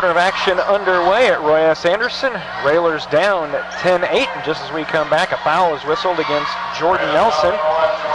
quarter of action underway at Roy S. Anderson. Railers down 10-8, and just as we come back, a foul is whistled against Jordan Nelson.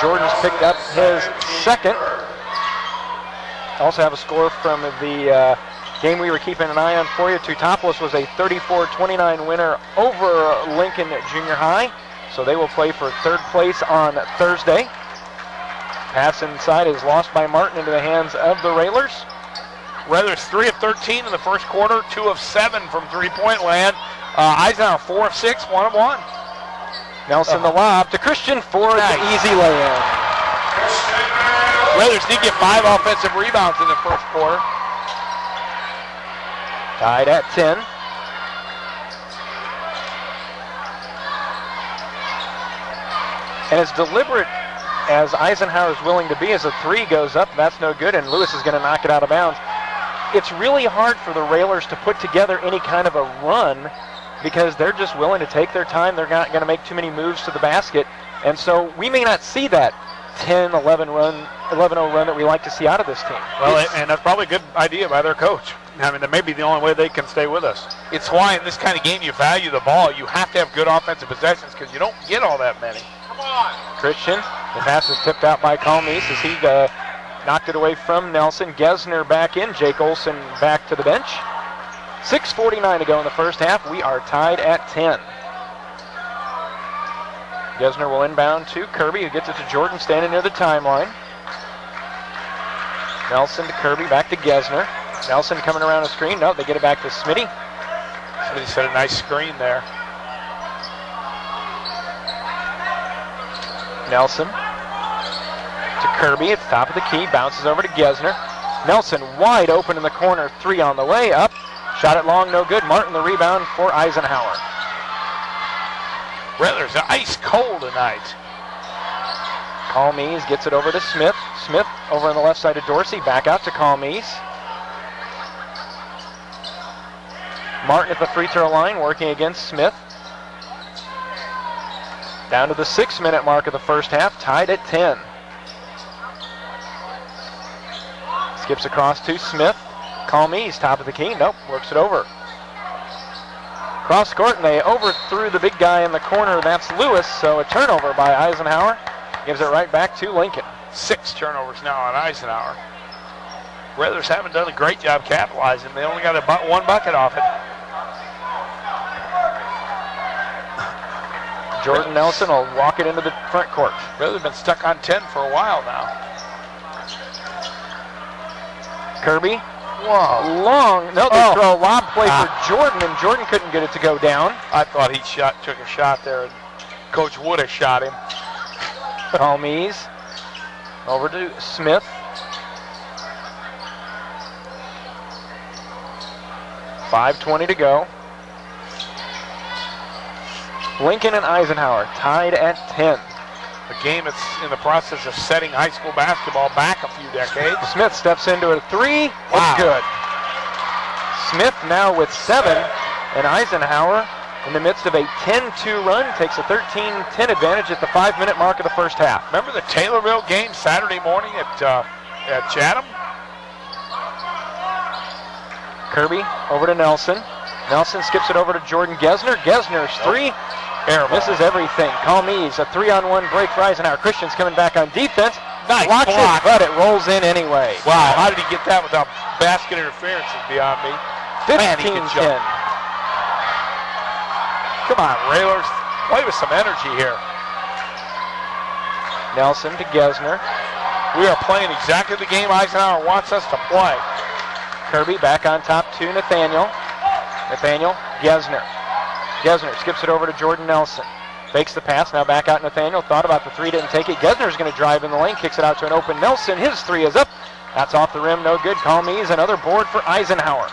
Jordan's picked up his second. Also have a score from the game we were keeping an eye on for you. Teutopolis was a 34-29 winner over Lincoln Junior High, so they will play for third place on Thursday. Pass inside is lost by Martin into the hands of the Railers. Railers 3 of 13 in the first quarter, 2 of 7 from three-point land. Eisenhower 4 of 6, 1 of 1. Nelson the lob to Christian for the easy lay-in. Railers did get 5 offensive rebounds in the first quarter. Tied at 10. And as deliberate as Eisenhower is willing to be, as a three goes up, that's no good, and Lewis is going to knock it out of bounds. It's really hard for the Railers to put together any kind of a run because they're just willing to take their time. They're not going to make too many moves to the basket, and so we may not see that 10-11 run, 11-0 run that we like to see out of this team. Well, and that's probably a good idea by their coach. I mean, that may be the only way they can stay with us. It's why in this kind of game you value the ball. You have to have good offensive possessions because you don't get all that many. Come on. Christian, the pass is tipped out by Komnick as he knocked it away from Nelson. Gesner back in, Jake Olson back to the bench. 6:49 to go in the first half. We are tied at 10. Gesner will inbound to Kirby, who gets it to Jordan standing near the timeline. Nelson to Kirby, back to Gesner. Nelson coming around the screen. No, they get it back to Smitty. Smitty set a nice screen there. Nelson to Kirby at the top of the key. Bounces over to Gesner. Nelson wide open in the corner. 3 on the way up. Shot it long, no good. Martin the rebound for Eisenhower. Railers are ice cold tonight. Kalmies gets it over to Smith. Smith over on the left side of Dorsey. Back out to Kalmies. Martin at the free throw line working against Smith. Down to the 6-minute mark of the first half, tied at 10. Skips across to Smith. Kalmies, top of the key. Nope, works it over. Cross court, and they overthrew the big guy in the corner. That's Lewis, so a turnover by Eisenhower. Gives it right back to Lincoln. 6 turnovers now on Eisenhower. Railers haven't done a great job capitalizing. They only got one bucket off it. Jordan Nelson will walk it into the front court. Railers have been stuck on 10 for a while now. Kirby. Wow. Long. No, they throw a lob play for Jordan, and Jordan couldn't get it to go down. I thought he took a shot there, and Coach Wood has shot him. Kalmies over to Smith. .5:20 to go. Lincoln and Eisenhower tied at 10. A game that's in the process of setting high school basketball back a few decades. Smith steps into a 3. Wow. It's good. Smith now with 7, and Eisenhower in the midst of a 10-2 run takes a 13-10 advantage at the 5-minute mark of the first half. Remember the Taylorville game Saturday morning at Chatham? Kirby over to Nelson. Nelson skips it over to Jordan Gesner. Gesner's 3. Misses everything. Kalmies, a 3-on-1 break for Eisenhower. Christian's coming back on defense. Nice blocks block. it, but it rolls in anyway. Wow, how did he get that without basket interference is beyond me. 15-10. Come on, Railers. Play with some energy here. Nelson to Gesner. We are playing exactly the game Eisenhower wants us to play. Kirby back on top to Nathaniel. Nathaniel, Gesner. Gesner skips it over to Jordan Nelson. Fakes the pass, now back out Nathaniel. Thought about the 3, didn't take it. Gesner's going to drive in the lane, kicks it out to an open Nelson. His 3 is up. That's off the rim, no good. Kalmies, another board for Eisenhower.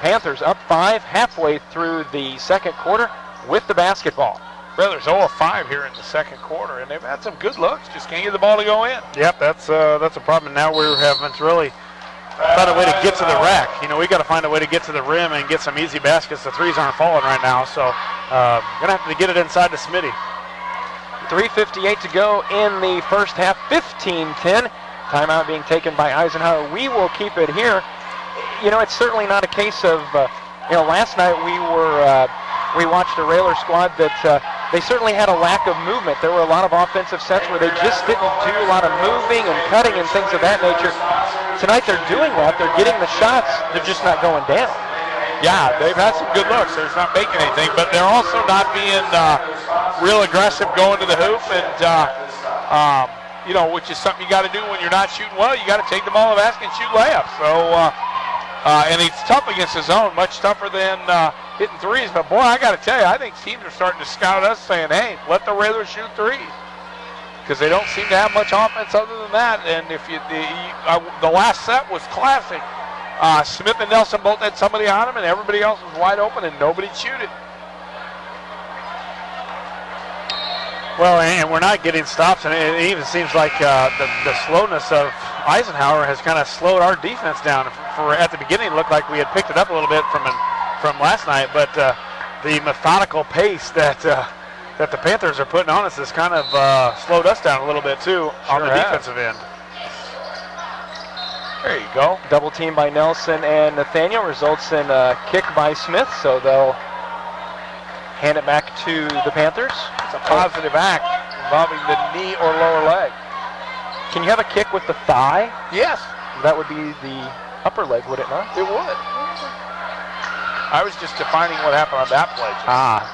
Panthers up 5 halfway through the second quarter with the basketball. Railers 0 of 5 here in the second quarter, and they've had some good looks. Just can't get the ball to go in. Yep, that's a problem. Now we're having to really find a way to get to the rack. You know, we got to find a way to get to the rim and get some easy baskets. The 3s aren't falling right now, so gonna have to get it inside to Smitty. 3:58 to go in the first half. 15-10. Timeout being taken by Eisenhower. We will keep it here. you know, it's certainly not a case of, you know, last night we watched a Railer squad that they certainly had a lack of movement. There were a lot of offensive sets where they just didn't do a lot of moving and cutting and things of that nature. Tonight they're doing that. They're getting the shots. They're just not going down. Yeah, they've had some good looks. They're not making anything, but they're also not being real aggressive going to the hoop, and you know, which is something you got to do when you're not shooting well. You got to take the ball to the basket and shoot layups. So, and it's tough against the zone, much tougher than hitting threes. But boy, I got to tell you, I think teams are starting to scout us, saying, "Hey, let the Railers shoot threes," because they don't seem to have much offense other than that. And if the last set was classic. Smith and Nelson both had somebody on them, and everybody else was wide open, and nobody'd shoot it. Well, and we're not getting stops, and it even seems like the slowness of Eisenhower has kind of slowed our defense down. For at the beginning, it looked like we had picked it up a little bit from last night, but the methodical pace that the Panthers are putting on us has kind of slowed us down a little bit too on the defensive end. There you go. Double team by Nelson and Nathaniel results in a kick by Smith, so they'll hand it back to the Panthers. It's a positive act involving the knee or lower leg. Can you have a kick with the thigh? Yes. That would be the upper leg, would it not? It would. I was just defining what happened on that play.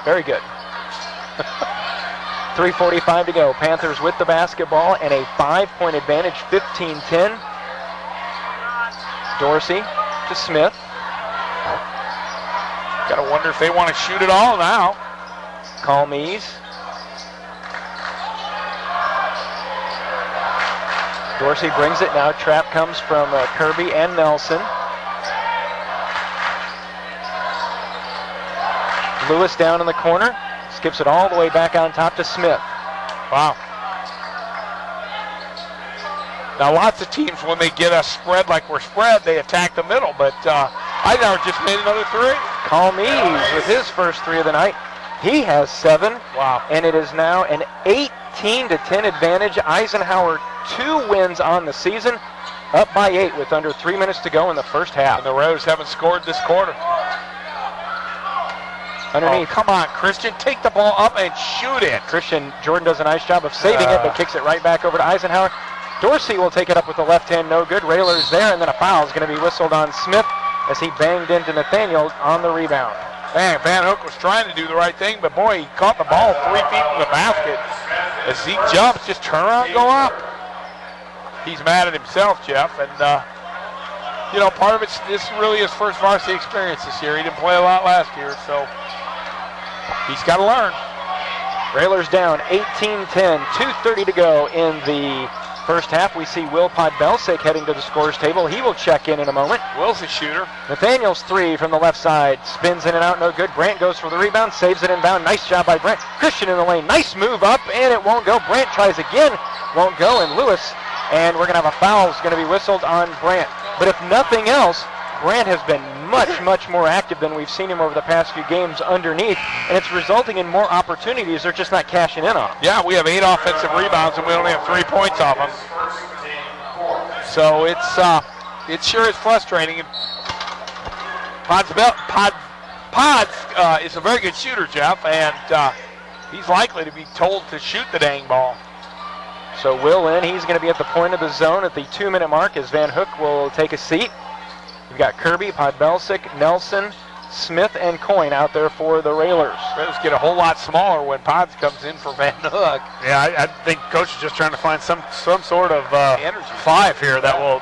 Very good. 3:45 to go. Panthers with the basketball and a 5-point advantage, 15-10. Dorsey to Smith. Got to wonder if they want to shoot it all now. Komnick. Dorsey brings it now. Trap comes from Kirby and Nelson. Lewis down in the corner. Skips it all the way back on top to Smith. Wow. Now, lots of teams, when they get us spread like we're spread, they attack the middle. But Eisenhower just made another three. Komnick with his first three of the night. He has 7. Wow. And it is now an 18-10 advantage. Eisenhower 2 wins on the season, up by 8 with under 3 minutes to go in the first half. And the Raiders haven't scored this quarter. Underneath. Oh, come on, Christian. Take the ball up and shoot it. Jordan does a nice job of saving it, but kicks it right back over to Eisenhower. Dorsey will take it up with the left hand, no good. Railers there, and then a foul is going to be whistled on Smith as he banged into Nathaniel on the rebound. Man, Van Hook was trying to do the right thing, but boy, he caught the ball 3 feet from the basket. As he jumps, just turn around and go up. He's mad at himself, Jeff, and you know, part of it's this really his first varsity experience this year. He didn't play a lot last year, so he's got to learn. Railers down 18-10, 2:30 to go in the first half. We see Will Podbelsic heading to the scorer's table. He will check in a moment. Will's a shooter. Nathaniel's 3 from the left side. Spins in and out, no good. Brant goes for the rebound, saves it inbound. Nice job by Brant. Christian in the lane. Nice move up, and it won't go. Brant tries again. Won't go, and Lewis. And we're going to have a foul. It's going to be whistled on Brant. But if nothing else, Brant has been much more active than we've seen him over the past few games underneath, and it's resulting in more opportunities. They're just not cashing in on. Yeah, we have 8 offensive rebounds, and we only have 3 points off them. So it sure is frustrating. And Pods is a very good shooter, Jeff, and he's likely to be told to shoot the dang ball. So Will in. He's going to be at the point of the zone at the 2-minute mark as Van Hook will take a seat. We've got Kirby, Podbelsic, Nelson, Smith, and Coyne out there for the Railers. Railers get a whole lot smaller when Pods comes in for Van Hook. Yeah, I think Coach is just trying to find some sort of energy 5 here that will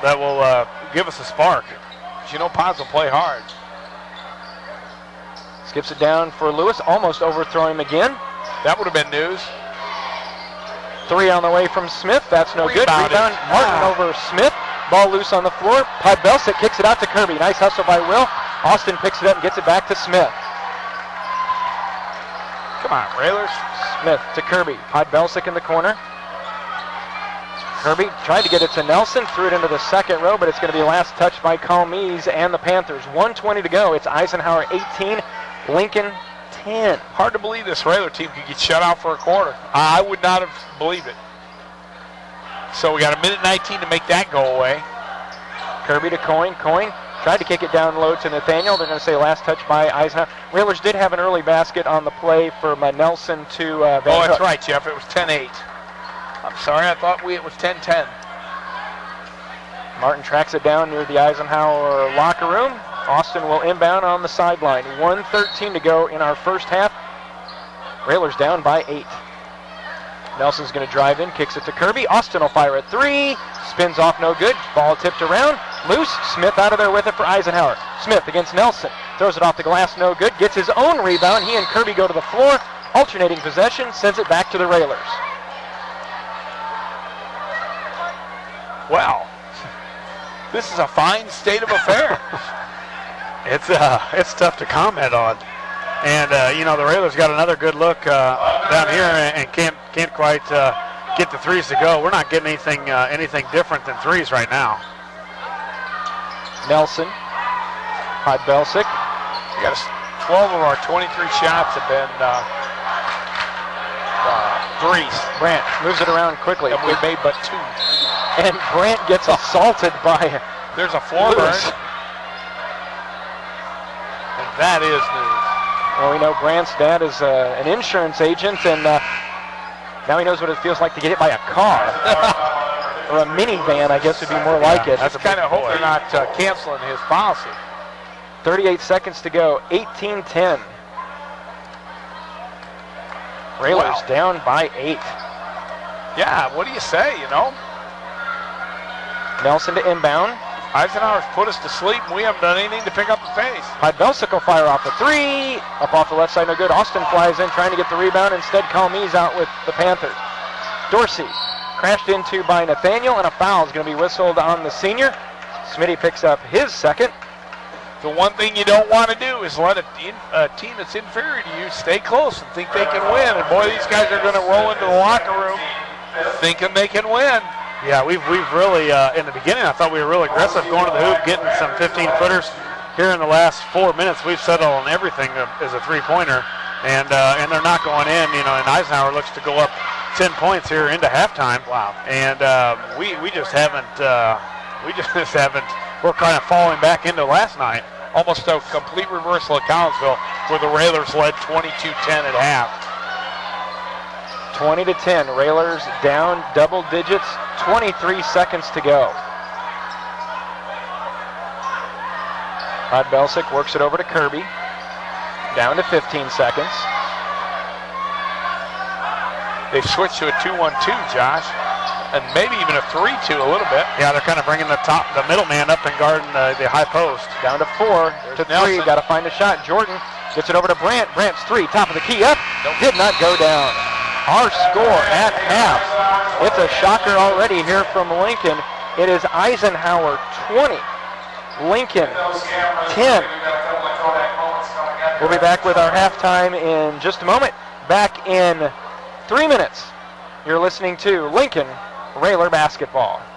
give us a spark. But you know, Pods will play hard. Skips it down for Lewis, almost overthrowing him again. That would have been news. 3 on the way from Smith. That's no good. Rebounded. Rebound. Martin over Smith. Ball loose on the floor. Podbelsic kicks it out to Kirby. Nice hustle by Will. Austin picks it up and gets it back to Smith. Come on, Railers. Smith to Kirby. Podbelsic in the corner. Kirby tried to get it to Nelson. Threw it into the second row, but it's going to be last touch by Komnick and the Panthers. 1:20 to go. It's Eisenhower 18, Lincoln 10. Hard to believe this Railer team could get shut out for a quarter. I would not have believed it. So we got 1:19 to make that go away. Kirby to Coyne. Coyne Tried to kick it down low to Nathaniel. They're going to say last touch by Eisenhower. Railers did have an early basket on the play from Nelson to Van Oh, that's Hook. right, Jeff. It was 10-8. I'm sorry. I thought it was 10-10. Martin tracks it down near the Eisenhower locker room. Austin will inbound on the sideline. 1:13 to go in our first half. Railers down by 8. Nelson's going to drive in, kicks it to Kirby. Austin will fire at 3. Spins off, no good. Ball tipped around. Loose. Smith out of there with it for Eisenhower. Smith against Nelson. Throws it off the glass, no good. Gets his own rebound. He and Kirby go to the floor. Alternating possession, sends it back to the Railers. Wow. This is a fine state of affairs. It's tough to comment on. And, the Railers got another good look down here and can't quite get the threes to go. We're not getting anything different than threes right now. Nelson. Podbelsic. 12 of our 23 shots have been threes. Brandt moves it around quickly. And we made but 2. And Brandt gets assaulted by There's a floor burn. And that is news. Well, we know Brandt's dad is an insurance agent, and now he knows what it feels like to get hit by a car. Or a minivan, I guess would be more like it. That's kind of hope they're not canceling his policy. 38 seconds to go, 18-10. Railers down by 8. Yeah, what do you say, Nelson to inbound. Eisenhower's put us to sleep, and we haven't done anything to pick up the pace. Podbelsic will fire off a 3. Up off the left side, no good. Austin flies in, trying to get the rebound. Instead, Calme's out with the Panthers. Dorsey crashed into by Nathaniel, and a foul is going to be whistled on the senior. Smitty picks up his second. The one thing you don't want to do is let a team that's inferior to you stay close and think they can win. And boy, these guys are going to roll into the locker room thinking they can win. Yeah, we've really, in the beginning, I thought we were real aggressive going to the hoop, getting some 15-footers. Here in the last 4 minutes, we've settled on everything as a three-pointer, and they're not going in. And Eisenhower looks to go up 10 points here into halftime. Wow. And we just haven't. We're kind of falling back into last night. Almost a complete reversal of Collinsville, where the Railers led 22-10 at half. 20-10. Railers down double digits. 23 seconds to go. Podbelsic works it over to Kirby. Down to 15 seconds. They've switched to a 2-1-2, Josh, and maybe even a 3-2 a little bit. Yeah, they're kind of bringing the middleman up and guarding the high post. Down to 4 to 3. Got to find a shot. Jordan gets it over to Brandt. Brandt's 3, top of the key up. Did not go down. Our score at half. It's a shocker already here from Lincoln. It is Eisenhower 20, Lincoln 10. We'll be back with our halftime in just a moment. Back in 3 minutes. You're listening to Lincoln Railer Basketball.